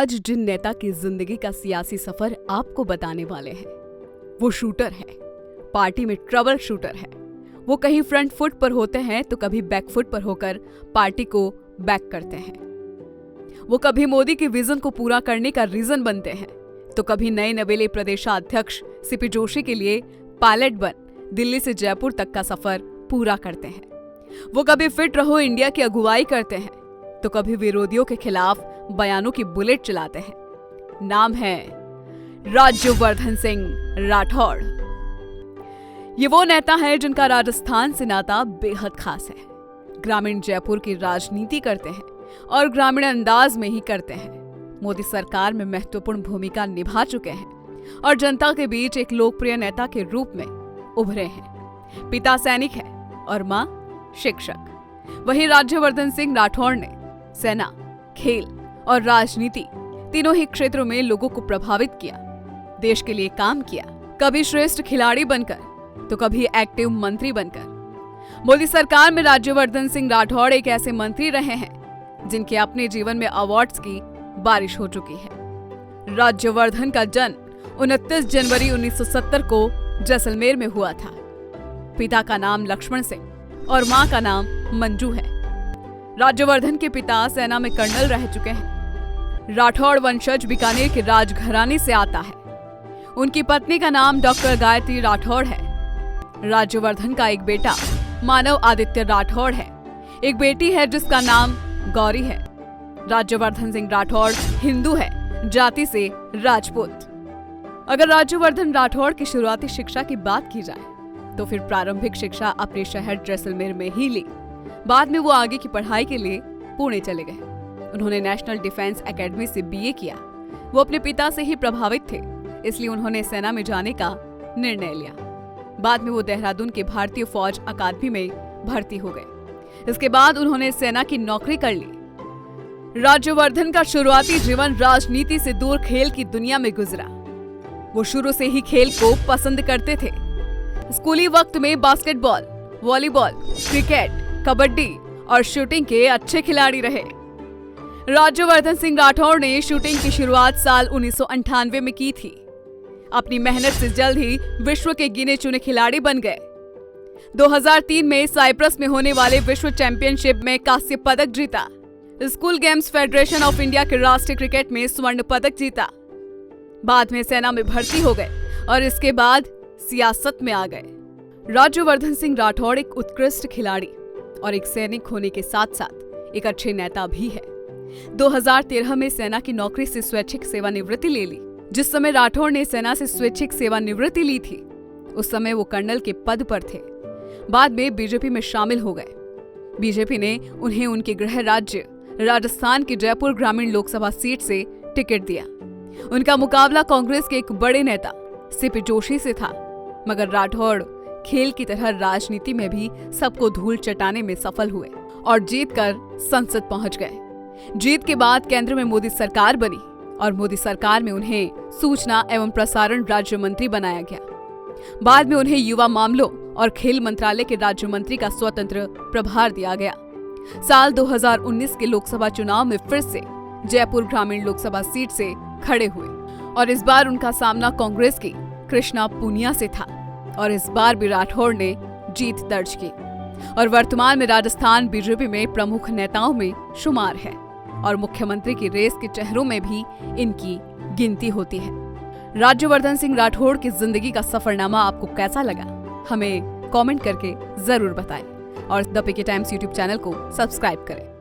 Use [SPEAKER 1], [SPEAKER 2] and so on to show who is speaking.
[SPEAKER 1] आज जिन नेता की जिंदगी का सियासी सफर आपको बताने वाले हैं वो शूटर है, पार्टी में ट्रबल शूटर है। वो कहीं फ्रंट फुट पर होते हैं तो कभी बैक फुट पर होकर पार्टी को बैक करते हैं। वो कभी मोदी के विजन को पूरा करने का रीजन बनते हैं तो कभी नए नवेले प्रदेशाध्यक्ष सीपी जोशी के लिए पायलट बन दिल्ली से जयपुर तक का सफर पूरा करते हैं। वो कभी फिट रहो इंडिया की अगुवाई करते हैं तो कभी विरोधियों के खिलाफ बयानों की बुलेट चलाते हैं। नाम है राज्यवर्धन सिंह राठौड़। ये वो नेता है जिनका राजस्थान से नाता बेहद खास है। ग्रामीण जयपुर की राजनीति करते हैं और ग्रामीण अंदाज में ही करते हैं। मोदी सरकार में महत्वपूर्ण भूमिका निभा चुके हैं और जनता के बीच एक लोकप्रिय नेता के रूप में उभरे हैं। पिता सैनिक है और मां शिक्षक। वहीं राज्यवर्धन सिंह राठौड़ ने सेना, खेल और राजनीति तीनों ही क्षेत्रों में लोगों को प्रभावित किया, देश के लिए काम किया। कभी श्रेष्ठ खिलाड़ी बनकर तो कभी एक्टिव मंत्री बनकर। मोदी सरकार में राज्यवर्धन सिंह राठौड़ एक ऐसे मंत्री रहे हैं जिनके अपने जीवन में अवार्ड्स की बारिश हो चुकी है। राज्यवर्धन का जन्म 29 जनवरी 1970 को जैसलमेर में हुआ था। पिता का नाम लक्ष्मण सिंह और मां का नाम मंजू है। राज्यवर्धन के पिता सेना में कर्नल रह चुके हैं। राठौड़ वंशज बीकानेर के राजघराने से आता है। उनकी पत्नी का नाम डॉक्टर गायत्री राठौड़ है। राज्यवर्धन का एक बेटा मानव आदित्य राठौड़ है। एक बेटी है जिसका नाम गौरी है। राज्यवर्धन सिंह राठौड़ हिंदू है, जाति से राजपूत। अगर राज्यवर्धन राठौड़ की शुरुआती शिक्षा की बात की जाए तो फिर प्रारंभिक शिक्षा अपने शहर जैसलमेर में ही ली। बाद में वो आगे की पढ़ाई के लिए पुणे चले गए। उन्होंने नेशनल डिफेंस एकेडमी से बीए किया। वो अपने पिता से ही प्रभावित थे, इसलिए उन्होंने सेना में जाने का निर्णय लिया। बाद में वो देहरादून के भारतीय फौज अकादमी में भर्ती हो गए। इसके बाद उन्होंने सेना की नौकरी कर ली। राज्यवर्धन का शुरुआती जीवन राजनीति से दूर खेल की दुनिया में गुजरा। वो शुरू से ही खेल को पसंद करते थे। स्कूली वक्त में बास्केटबॉल, वॉलीबॉल, क्रिकेट, कबड्डी और शूटिंग के अच्छे खिलाड़ी रहे। राज्यवर्धन सिंह राठौड़ ने शूटिंग की शुरुआत साल 1998 में की थी। अपनी मेहनत से जल्द ही विश्व के गिने चुने खिलाड़ी बन गए। 2003 में साइप्रस में होने वाले विश्व चैंपियनशिप में कांस्य पदक जीता। School games federation of India के राष्ट्रीय क्रिकेट में स्वर्ण पदक जीता। बाद में सेना में भर्ती हो गए और इसके बाद सियासत में आ गए। राज्यवर्धन सिंह राठौड़ एक उत्कृष्ट खिलाड़ी और एक सैनिक होने के साथ साथ एक अच्छे नेता भी है। 2013 में सेना की नौकरी से स्वैच्छिक सेवानिवृत्ति ले ली। जिस समय राठौड़ ने सेना से स्वैच्छिक सेवानिवृत्ति ली थी उस समय वो कर्नल के पद पर थे। बाद में बीजेपी में शामिल हो गए। बीजेपी ने उन्हें उनके गृह राज्य राजस्थान की जयपुर ग्रामीण लोकसभा सीट से टिकट दिया। उनका मुकाबला कांग्रेस के एक बड़े नेता सीपी जोशी से था, मगर राठौड़ खेल की तरह राजनीति में भी सबको धूल चटाने में सफल हुए और जीतकर संसद पहुंच गए। जीत के बाद केंद्र में मोदी सरकार बनी और मोदी सरकार में उन्हें सूचना एवं प्रसारण राज्य मंत्री बनाया गया। बाद में उन्हें युवा मामलों और खेल मंत्रालय के राज्य मंत्री का स्वतंत्र प्रभार दिया गया। साल 2019 के लोकसभा चुनाव में फिर से जयपुर ग्रामीण लोकसभा सीट से खड़े हुए और इस बार उनका सामना कांग्रेस की कृष्णा पूनिया से था और इस बार भी राठौड़ ने जीत दर्ज की और वर्तमान में राजस्थान बीजेपी में प्रमुख नेताओं में शुमार है और मुख्यमंत्री की रेस के चेहरों में भी इनकी गिनती होती है। राज्यवर्धन सिंह राठौड़ की जिंदगी का सफरनामा आपको कैसा लगा, हमें कमेंट करके जरूर बताएं और the PK Times YouTube channel को सब्सक्राइब करें।